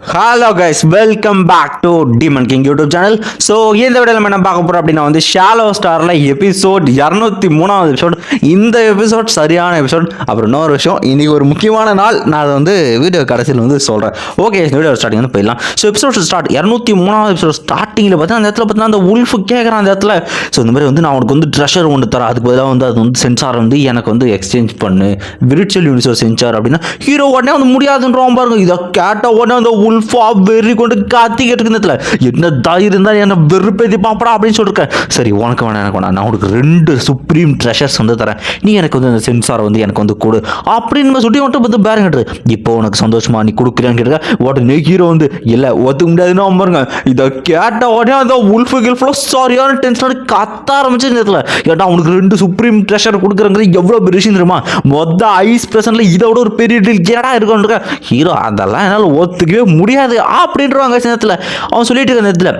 Hello guys, welcome back to demon king YouTube channel. So இந்த வீடியோவில் நம்ம என்ன பார்க்க போகிறோம் அப்படின்னா ஷாலோ ஸ்டாரில் எபிசோட் 203 எபிசோட். இந்த எபிசோட் சரியான எபிசோட். அப்புறம் இன்னொரு விஷயம், இன்னைக்கு ஒரு முக்கியமான நாள். நான் அதை வீடியோ கடைசியில் சொல்கிறேன். ஓகே, இந்த வீடியோ ஸ்டார்டிங் போயிடலாம். ஸோ எபிசோட் ஸ்டார்ட் 203 எபிசோட் ஸ்டார்டிங்கில் பார்த்தீங்கன்னா அந்த இடத்துல பார்த்தீங்கன்னா அந்த உல்ஃப் கேட்குறான் அந்த இடத்துல. ஸோ இந்த மாதிரி நான் உனக்கு ட்ரெஷர் ஒன்று தரேன், அதுக்கு பதிலாக அது சென்சார் எனக்கு எக்ஸ்சேஞ்ச் பண்ணு, விர்ச்சுவல் யூனிவர்ஸ் சென்சார் அப்படின்னா ஹீரோ உடனே முடியாதுன்றோம் பாருங்க. இதை கேட்ட உடனே அந்த உல்ஃபா வெறி கொண்டு காத்திக்கிட்டு இருக்கிறதுல என்ன தைரியம் இருந்தா என்ன வெறுப்பேத்தி பாப்படா அப்படின்னு சொல்லிருக்கேன். சரி, உனக்கு வேணாம் எனக்கு வேணாம், நான் உனக்கு 2 சுப்ரீம் ட்ரெஷர்ஸ் தரேன், நீ எனக்கு அந்த சென்சாரை எனக்கு கொடு அப்படின்னு சொல்லி வந்துட்டு பேருங்க. இப்போ உனக்கு சந்தோஷமா நீ கொடுக்குறேன்னு கேட்க உடனே ஹீரோ இல்லை ஒத்துக்க முடியாதுன்னு பாருங்க. இதை கேட்ட உடனே அந்த உல்ஃபு கில்ஃபுல சரியான டென்ஷன் கத்த ஆரம்பிச்சு நேரத்தில். ஏட்டா உனக்கு 2 சுப்ரீம் ட்ரெஷர் கொடுக்குறங்கிறது எவ்வளோ பெரிய விஷயம் தெரியுமா? மொத்த ஐஸ் பிரசன்ட்ல இதை விட ஒரு பெரிய டீல் கேடா இருக்கும். ஹீரோ அதெல்லாம் என்னால் ஒத்துக்கவே முடியாது அப்படின்றவாங்க நேரத்தில். அவன் சொல்லிட்டு இருக்க நேரத்தில்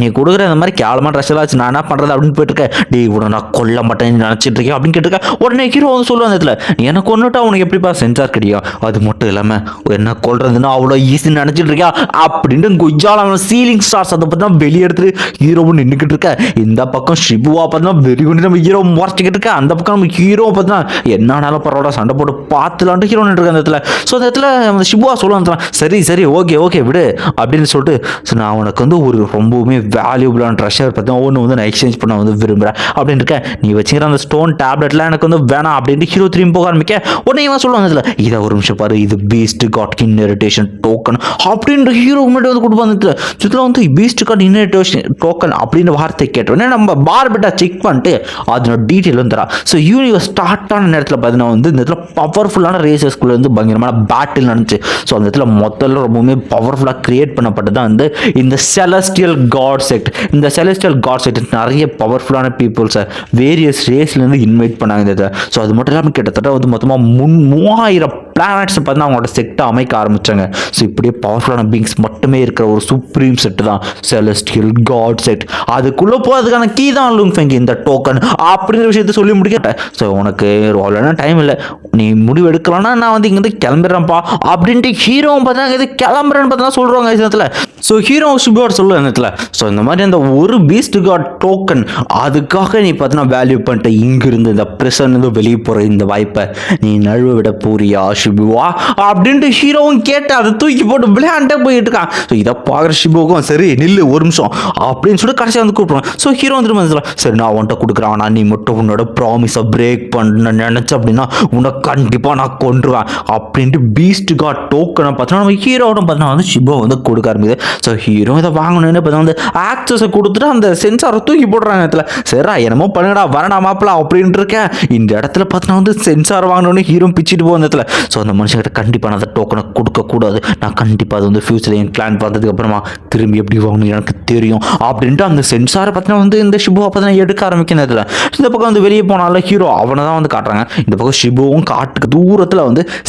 நீ கொடுக்குற இந்த மாதிரி கேவலமாக ட்ரெஸ் ஆச்சு, நான் என்ன பண்ணுறது அப்படின்னு போயிட்டு இருக்கேன். டே கூட நான் கொல்ல மாட்டேன்னு நினச்சிட்டு இருக்கேன் அப்படின்னு கேட்டிருக்கேன். உடனே ஹீரோ சொல்லுவாங்க இதில், எனக்கு ஒன்றுட்டா உனக்கு எப்படிப்பா சென்சார் கிடைக்கும், அது மட்டும் இல்லாமல் என்ன கொல்றதுன்னா அவ்வளோ ஈஸின்னு நினச்சிட்டு இருக்கியா அப்படின்ட்டு குஜால சீலிங் ஸ்டார்ஸ் அதை பற்றி தான் வெளியே எடுத்துட்டு ஹீரோவும் நின்றுக்கிட்டு இருக்கேன். இந்த பக்கம் ஷிபுவா பார்த்தா வெறி கொண்டு நம்ம ஹீரோ முறைச்சிக்கிட்டு இருக்கேன். அந்த பக்கம் நம்ம ஹீரோ பார்த்தா என்னாலும் பரவாயில்ல சண்டை போட்டு பார்த்துலான்ட்டு ஹீரோ நின்றுருக்கேன் அந்த இடத்துல. ஸோ அந்த இடத்துல ஷிபுவா சொல்லுவாங்க, சரி சரி ஓகே விடு அப்படின்னு சொல்லிட்டு, ஸோ நான் உனக்கு ஒரு ரொம்பவுமே வேல்யூபிளான ட்ரெஷர் பற்றி ஒன்று நான் எக்ஸ்சேஞ்ச் பண்ண விரும்புகிறேன் அப்படின்னு இருக்கேன். நீ வச்சுக்கிற அந்த ஸ்டோன் டேப்லெட்லாம் எனக்கு வேணாம் அப்படின்ட்டு ஹீரோ திரும்பி போக ஆரம்பிக்க. உடனே இவன் சொல்லுவாங்க இதில், இதை ஒரு நிமிஷம் பாரு, இது பீஸ்ட் காட் இன்ஹெரிட்டேஷன் டோக்கன் அப்படின்ற ஹீரோ முன்னாடி கொடுப்பாங்க. இதில் பீஸ்ட் காட் இன்ஹெரிட்டேஷன் டோக்கன் அப்படின்ற வார்த்தை கேட்டோன்னே நம்ம பார்பிட்டா செக் பண்ணிட்டு அதோட டீட்டெயில் தரா. ஸோ யூனிவர்ஸ் ஸ்டார்ட் ஆன நேரத்தில் பார்த்தீங்கன்னா இந்த இடத்துல பவர்ஃபுல்லான ரேசஸ்குள்ளே பயங்கரமான பேட்டில் நடந்துச்சு. ஸோ அந்த இடத்துல மொத்தத்தில் ரொம்பவுமே பவர்ஃபுல்லாக கிரியேட் பண்ணப்பட்டது தான் இந்த செலஸ்டியல் காட் செக்ட். இந்த செலஸ்டியல் காட் செக்ட் நிறைய பவர்ஃபுல்லான பீப்புள்ஸை வேரியஸ் ரேஸ்லேருந்து இன்வைட் பண்ணாங்க இந்த இதை. ஸோ அது மட்டும் இல்லாமல் கிட்டத்தட்ட மொத்தமாக 3000 பிளானட்ஸ் பார்த்தா அவங்களோட செட்டை அமைக்க ஆரம்பித்தாங்க. ஸோ இப்படியே பவர்ஃபுல்லான பீங்ஸ் மட்டுமே இருக்கிற ஒரு சுப்ரீம் செட்டு தான் செலஸ்டியல் காட் செட். அதுக்குள்ளே போகிறதுக்கான கீ தான் லுங்ஃபெங் இந்த டோக்கன் அப்படிங்கிற விஷயத்த சொல்லி முடிக்கிட்டேன். ஸோ உனக்கு அவ்வளோனா டைம் இல்லை, நீ முடிவு எடுக்கலாம்னா நான் இங்கேருந்து கிளம்பிடுறேன்ப்பா அப்படின்ட்டு ஹீரோவும் பார்த்தா இது கிளம்புறேன்னு பார்த்தா சொல்கிறாங்க விஷயத்தில். ஸோ ஹீரோ ஷிபோர்ட் சொல்லுவேன் இடத்துல. ஸோ இந்த மாதிரி அந்த ஒரு பீஸ்ட் காட் டோக்கன் அதுக்காக நீ பார்த்தீங்கன்னா வேல்யூ பண்ணிட்டு இங்கிருந்து இந்த பிரசன்லேருந்து வெளியே போகிற இந்த வாய்ப்பை நீ நழுவ விட போறியா ஷிபுவா அப்படின்ட்டு ஹீரோவும் கேட்டு அதை தூக்கி போட்டு விளையாண்டே போயிட்டு இருக்கான். ஸோ இதை பார்க்குற ஷிபுவுக்கும் சரி நில்லு ஒரு நிமிஷம் அப்படின்னு சொல்லிட்டு கடைசியாக கூப்பிடுவான். ஸோ ஹீரோ திரும்ப சரி நான் உன்ட்ட கொடுக்குறான், நான் நீ மட்டும் உன்னோட ப்ராமிஸை பிரேக் பண்ண நினச்ச அப்படின்னா உன்னை கண்டிப்பாக நான் கொண்டுருவேன் அப்படின்ட்டு பீஸ்ட் காட் டோக்கனை பார்த்தோன்னா நம்ம ஹீரோட பார்த்தோன்னா ஷிபோ கொடுக்க ஆரம்பிக்குது. ஸோ ஹீரோ இதை வாங்கணும்னு பார்த்தா ஆக்சஸை கொடுத்துட்டு அந்த சென்சாரை தூக்கி போடுறாங்க இடத்துல. சரிடா என்னமோ பண்ணுடா வரடா மாப்பிளா அப்படின்ட்டு இருக்கேன். இந்த இடத்துல பார்த்தீங்கன்னா சென்சார் வாங்கணும்னு ஹீரோ பிச்சுட்டு போகிற இடத்துல. ஸோ அந்த மனுஷங்கிட்ட கண்டிப்பாக நான் அந்த டோக்கனை கொடுக்கக்கூடாது, நான் கண்டிப்பாக அது ஃபியூச்சரில் என் பிளான் பார்த்ததுக்கு அப்புறமா திரும்பி எப்படி வாங்கணும் எனக்கு தெரியும் அப்படின்ட்டு அந்த சென்சாரை பார்த்தீங்கன்னா இந்த ஷிபுவை பார்த்தீங்கன்னா எடுக்க ஆரம்பிக்கிற இடத்துல. இந்த பக்கம் வெளியே போனால ஹீரோ அவனை தான் காட்டுறாங்க. இந்த பக்கம் ஷிபுவும் காட்டுக்கு தூரத்தில்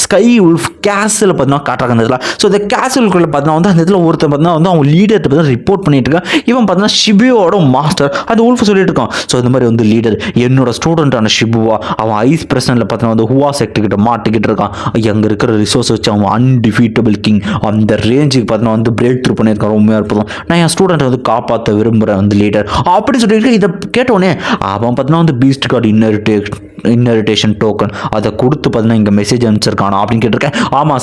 ஸ்கை உல்ஃப் கேஸில் பார்த்தீங்கன்னா காட்டுறாங்க அந்த இடத்துல. ஸோ இந்த கேஸுக்குள்ள பார்த்தீங்கன்னா அந்த இடத்துல ஒருத்தர் பார்த்தீங்கன்னா அவங்க லீடர்கிட்ட பார்த்தா ரிப்போர்ட் பண்ணிட்டு இருக்கான். இவன் பார்த்தீங்கன்னா ஷிபுவோட மாஸ்டர் அது உல்ஃப் சொல்லிட்டு இருக்கான். ஸோ இந்த மாதிரி லீடர் என்னோட ஸ்டூடெண்டான ஷிபுவா அவன் ஐஸ் பிரசன்ட்ல பார்த்தீங்கன்னா ஹுவா செக்ட் கிட்ட மாட்டிக்கிட்டு இருக்கான். அங்கே இருக்கிற ரிசோர்ஸ் வச்சு அவன் அன்டிஃபீட்டபிள் கிங் அந்த ரேஞ்சுக்கு பார்த்தீங்கன்னா பிரேக் த்ரூ பண்ணியிருக்கான். ரொம்ப அற்புதம், நான் என் ஸ்டூடெண்ட்டை காப்பாற்ற விரும்புகிறேன் லீடர் அப்படின்னு சொல்லிட்டு இதை கேட்டோடனே அவன் பார்த்தீங்கன்னா பீஸ்ட் கார்டு இன்ஹெரிட்டேஷன் டோக்கன் அதை கொடுத்து பார்த்தீங்கன்னா இங்கே மெசேஜ் அனுப்பிச்சிருக்கானா அப்படின்னு கேட்டிருக்கேன். ஆமாம்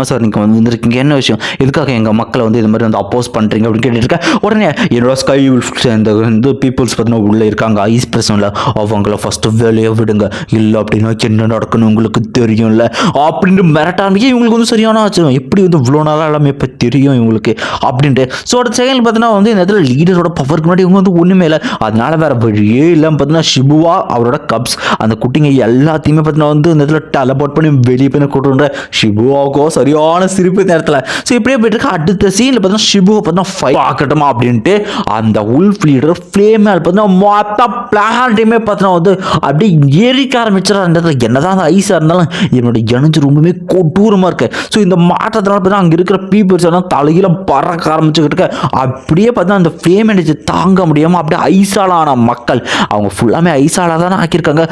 சார் நீங்கள் வந்துருக்கீங்க, என்ன விஷயம், எதுக்காக எங்கள் மக்களை இது மாதிரி அப்போஸ் பண்ணுறீங்க அப்படின்னு கேட்டுருக்கேன். உடனே என்னோட ஸ்கை உல்ஃப்ஸ் இந்த பீப்புள்ஸ் பார்த்தீங்கன்னா உள்ளே இருக்காங்க ஐஸ் பிரசனில், அவங்கள ஃபஸ்ட்டு வேலையை விடுங்க, இல்லை அப்படின்னா என்ன நடக்கணும் உங்களுக்கு தெரியும்ல அப்படின்ட்டு மிரட்டாமி இவங்களுக்கு சரியான ஆச்சரியம், எப்படி இவ்வளோ நாளாக எல்லாமே இப்போ தெரியும் இவங்களுக்கு அப்படின்ட்டு. ஸோ அடுத்த செகண்ட் பார்த்தீங்கன்னா இந்த இடத்துல லீடரோட பவருக்கு முன்னாடி இவங்க ஒன்றுமே இல்லை. அதனால வேற வழியே இல்லாமல் பார்த்தீங்கன்னா ஷிபுவா அவரோட கப்ஸ் அந்த குட்டிங்க எல்லாத்தையுமே பார்த்தீங்கன்னா இந்த இடத்துல டெலபோர்ட் பண்ணி வெளியே போய் கூட்டுன்ற ஷிபுவாக்கோ சரியான சிரிப்பு நேரத்தில். ஸோ இப்படியே போயிட்டு இருக்க. அடுத்த சீனில் பார்த்தீங்கன்னா ஷிபுவை பார்த்தீங்கன்னா ஃபைட் ஆக்கட்டுமா அப்படின்ட்டு அந்த உல்ஃப் லீடர் ஃப்ளேம் மேல் பார்த்தீங்கன்னா மொத்த பிளான்ட்டையுமே பார்த்தீங்கன்னா அப்படியே எரிக்க ஆரம்பிச்சிடற. அந்த இடத்துல என்னதான் அந்த ஐஸாக இருந்தாலும் என்னோட எனர்ஜி ரொம்பவே கொடூரமாக இருக்கு. ஸோ இந்த மாற்றத்தினால பார்த்தீங்கன்னா அங்கே இருக்கிற பீப்புள்ஸ் எல்லாம் தலையில பறக்க ஆரம்பிச்சுக்கிட்டு இருக்க. அப்படியே பார்த்தீங்கன்னா அந்த ஃப்ளேம் எனர்ஜி தாங்க முடியாமல் அப்படியே ஐஸாலான மக்கள் அவங்க ஃபுல்லாமே ஐஸாலாக தானே ஆக்கியிருக்காங்க.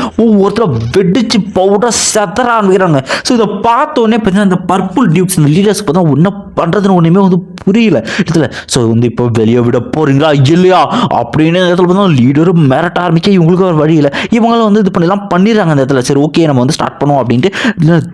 ஒருத்தர் வெடிச்சு பவுடர் செத்தர ஆரம்பிக்கிறாங்க. ஸோ இதை பார்த்தோன்னே பார்த்தீங்கன்னா இந்த பர்பிள் டியூக்ஸ் இந்த லீடர்ஸ் பார்த்தா என்ன பண்ணுறதுன்னு ஒன்றுமே வந்து புரியல இதில். ஸோ வந்து இப்போ வெளியே விட போறீங்களா இல்லையா அப்படின்னு இடத்துல பார்த்தா லீடரும் மிரட்ட ஆரம்பிக்க இவங்களுக்கு ஒரு வழி இல்லை. இவங்களும் வந்து இது பண்ணலாம் பண்ணிடுறாங்க அந்த இடத்துல. சரி ஓகே நம்ம வந்து ஸ்டார்ட் பண்ணுவோம் அப்படின்ட்டு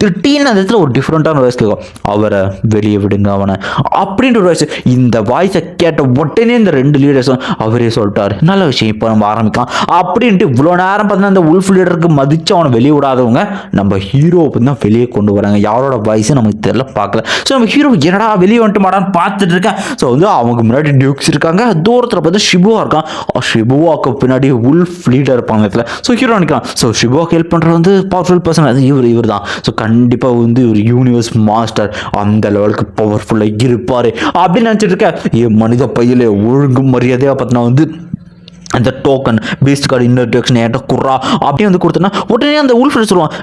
திடீர்னு அந்த இடத்துல ஒரு டிஃப்ரெண்ட்டான வாய்ஸ் கேட்கும். அவரை வெளியே விடுங்க அவனை அப்படின்ற ஒரு வாய்ஸ். இந்த வாய்ஸை கேட்ட உடனே இந்த 2 லீடர்ஸும் அவரே சொல்லிட்டாரு நல்ல விஷயம் இப்போ நம்ம ஆரம்பிக்கலாம் அப்படின்ட்டு இவ்வளோ நேரம் பார்த்தீங்கன்னா அந்த உல்ஃப் லீடருக்கு மதிச்சு அவனை வெளியே விடாதவங்க நம்ம ஹீரோவை பார்த்தீங்கன்னா வெளியே கொண்டு வராங்க. யாரோட வாய்ஸும் நமக்கு தெரியல பார்க்கல. ஸோ நம்ம ஹீரோ என்னடா வெளியே வந்துட்டு மாடான்னு பார்த்துட்டு இருக்கேன். ஸோ வந்து அவங்க முன்னாடி டியூக்ஸ் இருக்காங்க, தூரத்தில் பார்த்து ஷிபுவா இருக்கான். ஷிபுவாக்கு பின்னாடி உல்ஃப் லீடர் இருப்பாங்க இடத்துல. ஸோ ஹீரோ நிற்கிறான். ஸோ ஷிபுவாக்கு ஹெல்ப் பண்ணுறது வந்து பவர்ஃபுல் பர்சன் அது இவர் தான். ஸோ கண்டிப்பாக வந்து ஒரு யூனிவர்ஸ் மாஸ்டர் அந்த லெவலுக்கு பவர்ஃபுல்லாக இருப்பார் அப்படின்னு நினச்சிட்டு இருக்கேன். என் மனித பையில ஒழுங்கு மரியாதையாக பார்த்தீங்கன்னா வந்து அந்த டோக்கன் பீஸ்ட் கார்டு இன்ட்ரடக்ஷன் என்கிட்ட குறா அப்படியே வந்து கொடுத்தனா உடனே அந்த உல்ஃப் சொல்லுவான்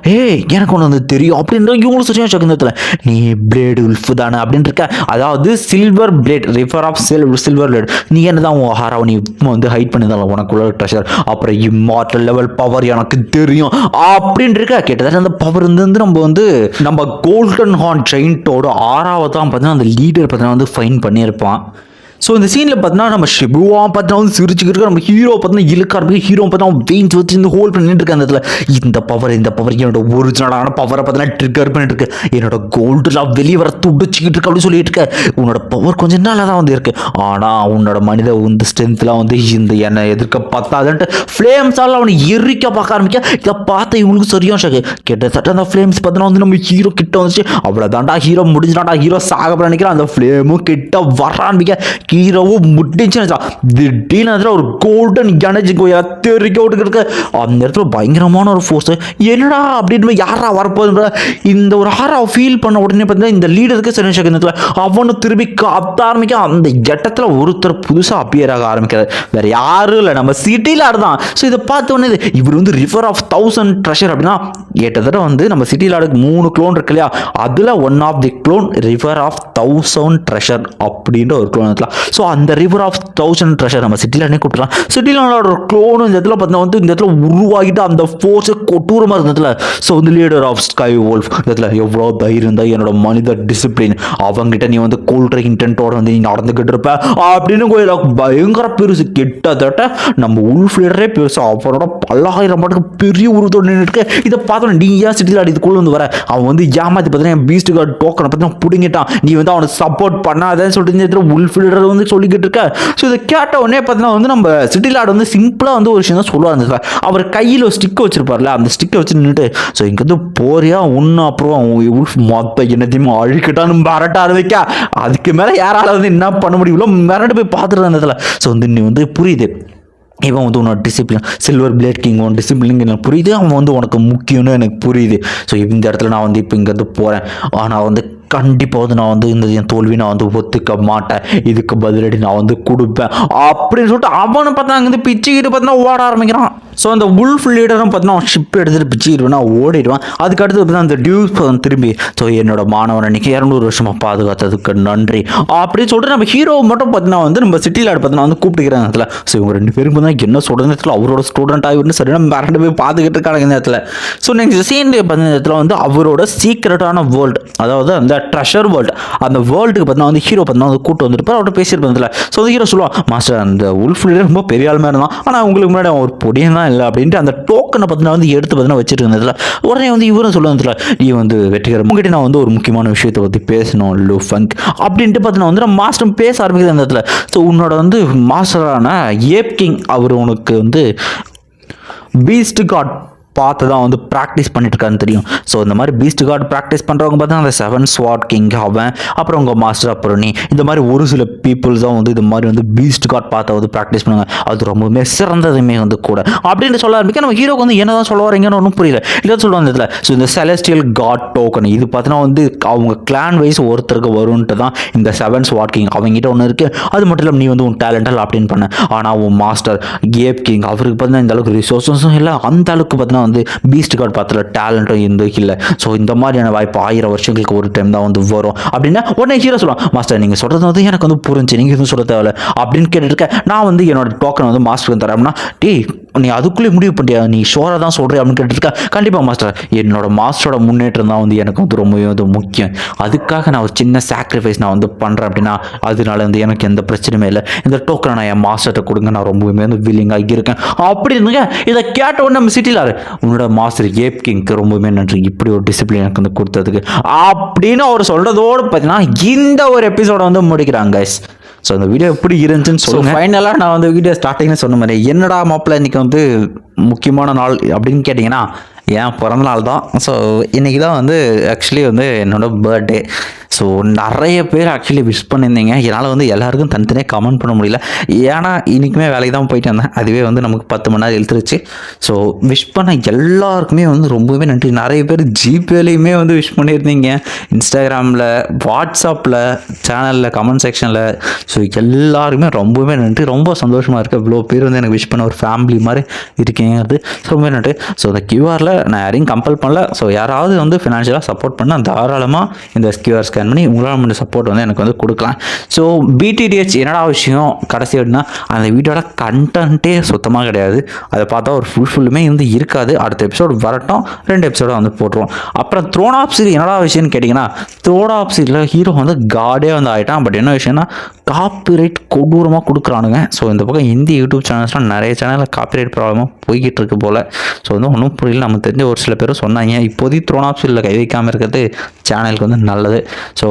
எனக்கு ஒன்று வந்து தெரியும் அப்படின்ற இவங்களும் சரியாக சகுந்தத்தில் நீ பிளேடு உல்ஃப் தானே அப்படின்னு இருக்க. அதாவது silver blade refer of silver blade நீ என்ன தான் உன் ஹாராவை நீ வந்து ஹைட் பண்ணியிருந்தால உனக்குள்ள ட்ரெஷர் அப்புறம் இம்மார்டல் லெவல் பவர் எனக்கு தெரியும் அப்படின்னு இருக்க. கிட்டத்தட்ட அந்த பவர் வந்து நம்ம கோல்டன் ஹார்ன் ஜெயின்ட்டோட 6வது தான் பார்த்தீங்கன்னா அந்த லீடர் பார்த்தீங்கன்னா வந்து ஃபைன் பண்ணியிருப்பான். ஸோ இந்த சீனில் பார்த்தீங்கன்னா நம்ம ஷிபுவா பார்த்தா வந்து சிரிச்சுக்கிட்டு இருக்க, நம்ம ஹீரோ பார்த்தீங்கன்னா இழுக்க ஆரம்பிச்சு ஹீரோ பார்த்தா வெயின்ஸ் வச்சு இந்த ஹோல் பண்ணிட்டு இருக்க. அந்த இடத்துல இந்த பவர் என்னோட ஒரிஜினலான பவரை பார்த்தீங்கன்னா ட்ரிகர் பண்ணிட்டு இருக்கு. என்னோட கோல்டுலாம் வெளியே வர துடிச்சிக்கிட்டு இருக்கு அப்படின்னு சொல்லிட்டு இருக்க. உன்னோட பவர் கொஞ்சம் நாளாக தான் வந்து இருக்கு, ஆனால் உன்னோட மனித வந்து ஸ்ட்ரென்த்லாம் வந்து இந்த என்னை எதிர்க்க பார்த்தாதுன்ட்டு ஃப்ளேம்ஸால் அவனை எரிக்க பார்க்க ஆரம்பிக்க. இதை பார்த்து இவங்களுக்கு சரியான ஷாக்கு. கிட்டத்தட்ட அந்த ஃப்ளேம்ஸ் பார்த்தீங்கன்னா வந்து நம்ம ஹீரோ கிட்ட வந்துச்சு. அவ்வளோதான்டா ஹீரோ முடிஞ்சுடாண்டா ஹீரோ சாக நினைக்கிறேன். அந்த ஃப்ளேமும் கிட்ட வர ஆரம்பிக்க ஹீரோவும் முடிஞ்சுன்னு திடீர்னு ஒரு கோல்டன் எனர்ஜி தெரிக்க விட்டுக்கிட்டு அந்த இடத்துல பயங்கரமான ஒரு ஃபோர்ஸ். என்னடா அப்படின்னு யாரா வரப்போகுது இந்த ஒரு ஹாரா ஃபீல் பண்ண உடனே பார்த்தீங்கன்னா இந்த லீடருக்கு சரி இடத்துல அவனு திரும்பி கத்த ஆரம்பிக்க. அந்த இடத்துல ஒருத்தர் புதுசாக அப்பியர் ஆக ஆரம்பிக்கிறார். வேற யாரும் இல்லை நம்ம சிட்டியில் ஆடுதான். ஸோ இதை பார்த்த உடனே இவர் வந்து ரிவர் ஆஃப் 1000 ட்ரெஷர் அப்படின்னா கிட்டத்தட்ட வந்து நம்ம சிட்டியில் ஆடுக்கு 3 க்ளோன் இருக்கு இல்லையா, அதில் one of the clan river of 1000 treasure அப்படின்ற ஒரு க்ளோன் இருக்கலாம். ஸோ அந்த ரிவர் ஆஃப் 1000 ட்ரெஷர் நம்ம சிட்டியில் கூப்பிடலாம். சிட்டியில் ஒரு க்ளோனு இந்த இடத்துல பார்த்தீங்கன்னா வந்து இந்த இடத்துல உருவாகிட்டு அந்த ஃபோர்ஸை கொட்டூரமாக இருந்ததுல. ஸோ வந்து லீடர் ஆஃப் ஸ்கை வோல்ஃப் இடத்துல எவ்வளோ தைரியம் தான் என்னோட மனித டிசிப்ளின் அவங்ககிட்ட நீ வந்து கோல்ட்ரை இன்டென்ட்டோட வந்து நீ நடந்துக்கிட்டு இருப்ப அப்படின்னு பயங்கர பெருசு. கிட்டத்தட்ட நம்ம உல்ஃப் லீடரே பெருசு, அவனோட 10,000 பாட்டுக்கு பெரிய உருவத்தோடு நின்று இருக்கு. இதை பார்த்தோம் நீ ஏன் சிட்டியில் இதுக்குள்ள வந்து வர அவன் வந்து ஏமாத்தி பார்த்தீங்கன்னா பீஸ்ட் கார்டு டோக்கனை பார்த்தீங்கன்னா பிடிங்கிட்டான். நீ வந்து அவனை சப்போர்ட் பண்ணாதேன்னு சொல்லிட்டு இந்த இடத்துல உல்ஃப் லீடர் வந்து சொல்லிக்கிட்டு இருக்க. ஸோ இதை கேட்ட உடனே பார்த்தீங்கன்னா வந்து நம்ம சிட்டியில் ஆடு வந்து சிம்பிளாக வந்து ஒரு விஷயம் தான் சொல்லுவாங்க. அவர் கையில் ஒரு ஸ்டிக் வச்சிருப்பார்ல, அந்த ஸ்டிக்கை வச்சு நின்றுட்டு ஸோ இங்கே வந்து போறியா ஒன்று அப்புறம் உல்ஃப் மொத்த என்னத்தையும் அழிக்கிட்டான்னு மிரட்ட ஆரம்பிக்க. அதுக்கு மேலே யாரால வந்து என்ன பண்ண முடியுமோ மிரண்டு போய் பார்த்துட்டு அந்த இடத்துல. ஸோ வந்து நீ வந்து புரியுது இவன் வந்து உன்னோட டிசிப்ளின் சில்வர் பிளேட் கிங் உன் டிசிப்ளின் எனக்கு புரியுது, அவன் வந்து உனக்கு முக்கியம்னு எனக்கு புரியுது. ஸோ இந்த இடத்துல நான் வந்து இப்போ இங்கேருந்து போகிறேன், ஆனால் வந்து கண்டிப்பாக வந்து நான் வந்து இந்த என் தோல்வி நான் வந்து ஒத்துக்க மாட்டேன், இதுக்கு பதிலடி நான் வந்து கொடுப்பேன் அப்படின்னு சொல்லிட்டு அவனை பார்த்தா அங்கே வந்து பிச்சுக்கிட்டு பார்த்தீங்கன்னா ஓட ஆரம்பிக்கிறான். ஸோ அந்த உல்ஃப் லீடரும் பார்த்தீங்கன்னா அவன் ஷிப் எடுத்துகிட்டு பிச்சுக்கிடுவேன் ஓடிடுவான். அதுக்கு அடுத்து பார்த்தீங்கன்னா அந்த டியூஸ் திரும்பி ஸோ என்னோட மாணவன் அன்றைக்கி 200 வருஷமாக பாதுகாத்ததுக்கு நன்றி அப்படின்னு சொல்லிட்டு நம்ம ஹீரோவை மட்டும் பார்த்தீங்கன்னா வந்து நம்ம சிட்டியில் பார்த்தீங்கன்னா வந்து கூப்பிட்டுக்கிறாங்க இடத்துல. ஸோ இவங்க 2 பேரும் பார்த்தீங்கன்னா என்ன சொல்கிற நேரத்தில் அவரோட ஸ்டூடெண்ட் ஆகிருந்து சரியான மிரண்டு போய் பார்த்துக்கிட்டு இருக்காங்க இந்த இடத்துல. ஸோ நெக்ஸ்ட் சீன் பார்த்தீங்கன்னா இடத்துல வந்து அவரோட சீக்ரெட்டான வேர்ல்டு, அதாவது அந்த ட்ரெஷர் வேர்ல்டு, அந்த வேர்ல்டுக்கு பார்த்தீங்கன்னா வந்து ஹீரோ பார்த்தீங்கன்னா வந்து கூட்டு வந்துருப்பார். அவர்கிட்ட பேசியிருப்பதில்ல. ஸோ வந்து ஹீரோ சொல்லுவான் மாஸ்டர் அந்த உல்ஃப் லீடர் ரொம்ப பெரிய ஆளுமே இருந்தான், ஆனால் உங்களுக்கு முன்னாடி அவன் ஒரு பொடியும் தான் இல்லை அப்படின்ட்டு அந்த டோக்கனை பார்த்தீங்கன்னா வந்து எடுத்து பார்த்தீங்கன்னா வச்சுட்டு இருந்ததில்ல. உடனே வந்து இவரும் சொல்லுவதில்ல நீ வந்து வெற்றிகரம் உங்ககிட்ட நான் வந்து ஒரு முக்கியமான விஷயத்தை பற்றி பேசணும் லூ ஃபங்க் அப்படின்ட்டு பார்த்தீங்கன்னா வந்து நம்ம மாஸ்டர் பேச ஆரம்பிக்கிறது அந்த இடத்துல. ஸோ உன்னோட வந்து மாஸ்டரான ஏப் கிங் அவர் உனக்கு வந்து பீஸ்ட் காட் பார்த்து தான் வந்து ப்ராக்டிஸ் பண்ணிட்டு இருக்கான்னு தெரியும். ஸோ இந்த மாதிரி பீஸ்ட் கார்டு ப்ராக்டிஸ் பண்ணுறவங்க பார்த்தா அந்த 7 ஸ்வாட் கிங் அவன் அப்புறம் உங்கள் மாஸ்டர் அப்புறம் நீ இந்த மாதிரி ஒரு சில பீப்புள்ஸ் தான் வந்து இது மாதிரி வந்து பீஸ்ட் கார்டு பார்த்து வந்து ப்ராக்டிஸ் பண்ணுவாங்க. அது ரொம்பவுமே சிறந்ததுமே வந்து கூட அப்படின்னு சொல்ல ஆரம்பிக்க நம்ம ஹீரோக்கு வந்து என்ன தான் சொல்ல வரீங்கன்னு ஒன்றும் புரியல. இல்லை சொல்லுவாங்க இதில். ஸோ இந்த செலஸ்டியல் காட் டோக்கன் இது பார்த்தீங்கன்னா வந்து அவங்க கிளான் வைஸ் ஒருத்தருக்கு வரும்ன்ட்டு தான் இந்த 7 ஸ்வாட் கிங் அவங்ககிட்ட ஒன்று இருக்குது. அது மட்டும் இல்லாமல் நீ வந்து உன் டேலண்டால் அப்படின்னு பண்ண, ஆனால் உன் மாஸ்டர் ஏப் கிங் அவருக்கு பார்த்தீங்கன்னா இந்த அளவுக்கு ரிசோர்ஸஸும் இல்லை, அந்த அளவுக்கு பார்த்தீங்கன்னா வந்து பீஸ்ட் கார்டு பார்த்துல டேலண்ட்டும் இருந்து இல்லை. ஸோ இந்த மாதிரியான வாய்ப்பு 1000 வருஷங்களுக்கு ஒரு டைம் தான் வந்து வரும் அப்படின்னா உடனே ஹீரோ சொல்லுவான் மாஸ்டர் நீங்கள் சொல்கிறது வந்து எனக்கு வந்து புரிஞ்சு நீங்கள் எதுவும் சொல்ல தேவையில்ல அப்படின்னு கேட்டுருக்க. நான் வந்து என்னோட டோக்கன் வந்து மாஸ்டருக்கு தரேன்னா டேய் நீ அதுக்குள்ளே முடிவு பண்ணியா, நீ ஷோராக தான் சொல்கிறேன் அப்படின்னு கேட்டுருக்கா. கண்டிப்பாக மாஸ்டர், என்னோட மாஸ்டரோட முன்னேற்றம் தான் வந்து எனக்கு வந்து ரொம்பவே வந்து முக்கியம். அதுக்காக நான் ஒரு சின்ன சாக்ரிஃபைஸ் நான் வந்து பண்ணுறேன் அப்படின்னா அதனால வந்து எனக்கு எந்த பிரச்சனையுமே இல்லை. இந்த டோக்கனை நான் என் மாஸ்டர்கிட்ட கொடுங்க, நான் ரொம்பவுமே வந்து வில்லிங்காக இருக்கேன் அப்படி இருந்துங்க. இதை கேட்ட உடனே நம்ம சிட்டியில் உன்னோட மாஸ்டர் ஏப் கிங்க்கு ரொம்பவுமே நன்றி, இப்படி ஒரு டிசிப்ளின் எனக்கு வந்து கொடுத்ததுக்கு அப்படின்னு அவர் சொல்கிறதோடு பார்த்தீங்கன்னா இந்த ஒரு எபிசோட வந்து முடிக்கிறாங்க கைஸ். ஸோ அந்த வீடியோ எப்படி இருந்துச்சுன்னு சொல்லுங்கள். ஃபைனலாக நான் வந்து வீடியோ ஸ்டார்டிங்கில் சொன்ன மாதிரி என்னடா மாப்பிள்ள இன்றைக்கி வந்து முக்கியமான நாள் அப்படின்னு கேட்டிங்கன்னா என் பிறந்த நாள் தான். ஸோ இன்றைக்கி தான் வந்து ஆக்சுவலி வந்து என்னோடய பர்த்டே. ஸோ நிறைய பேர் ஆக்சுவலி விஷ் பண்ணியிருந்தீங்க. என்னால் வந்து எல்லாருக்கும் தனித்தனியாக கமெண்ட் பண்ண முடியல, ஏன்னா இன்றைக்குமே வேலைக்கு தான் போயிட்டு வந்தேன். அதுவே வந்து நமக்கு 10 மணி நேரம் இழுத்துருச்சு. ஸோ விஷ் பண்ண எல்லாருக்குமே வந்து ரொம்பவே நன்றி. நிறைய பேர் ஜிபேலையுமே வந்து விஷ் பண்ணியிருந்தீங்க, இன்ஸ்டாகிராமில், வாட்ஸ்அப்பில், சேனலில், கமெண்ட் செக்ஷனில். ஸோ எல்லாருக்குமே ரொம்பவே நன்றி. ரொம்ப சந்தோஷமாக இருக்குது. இவ்வளோ பேர் வந்து எனக்கு விஷ் பண்ண ஒரு ஃபேமிலி மாதிரி இருக்கீங்கிறது ரொம்பவே நன்றி. ஸோ இந்த கியூஆரில் நான் யாரையும் கம்பல் பண்ணல. ஸோ யாராவது வந்து ஃபினான்ஷியலாக சப்போர்ட் பண்ணால் தாராளமாக இந்த கியூஆர் ஸ்கேன் பண்ணி உங்களால் முடிஞ்ச சப்போர்ட் வந்து எனக்கு வந்து கொடுக்கலாம். ஸோ பிடிடிஹெச் என்னடா விஷயம் கடைசி அப்படின்னா அந்த வீடியோட கண்டென்ட்டே சுத்தமாக கிடையாது. அதை பார்த்தா ஒரு ஃபுல்லுமே வந்து இருக்காது. அடுத்த எபிசோடு வரட்டும், 2 எபிசோடாக வந்து போட்டுருவோம். அப்புறம் த்ரோன் ஆஃப் சீரி என்னடா விஷயம்னு கேட்டிங்கன்னா, த்ரோன் ஆஃப் சீரியில் ஹீரோ வந்து காடே வந்து ஆகிட்டான். பட் என்ன விஷயம்னா காப்பிரைட் கொடூரமாக கொடுக்குறானுங்க. ஸோ இந்த பக்கம் ஹிந்தி யூடியூப் சேனல்ஸ்லாம் நிறைய சேனலில் காப்பிரைட் ப்ராப்ளமாக போய்கிட்டு இருக்கு போல். ஸோ வந்து ஒன்றும் புரியல. நம்ம தெரிஞ்ச ஒரு சில பேரும் சொன்னாங்க, இப்போதைக்கு த்ரோன் ஆஃப் சீரியில் கை வைக்காமல் இருக்கிறது சேனலுக்கு வந்து நல்லது. ஸோ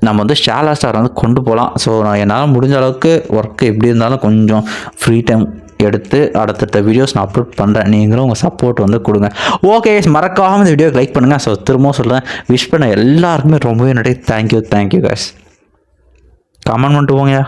நம்ம வந்து ஷாலா ஸ்டார் வந்து கொண்டு போகலாம். ஸோ நான் என்னால் முடிஞ்ச அளவுக்கு ஒர்க்கு எப்படி இருந்தாலும் கொஞ்சம் ஃப்ரீ டைம் எடுத்து அடுத்தடுத்த வீடியோஸ் நான் அப்லோட் பண்ணுறேன். நீங்களும் உங்கள் சப்போர்ட் வந்து கொடுங்க. ஓகே, மறக்காமல் இந்த வீடியோக்கு லைக் பண்ணுங்கள். ஸோ திரும்பவும் சொல்கிறேன், விஷ் பண்ண எல்லாருக்குமே ரொம்பவே நிறைய தேங்க்யூ கைஸ். கமெண்ட் பண்ணிட்டு போங்க.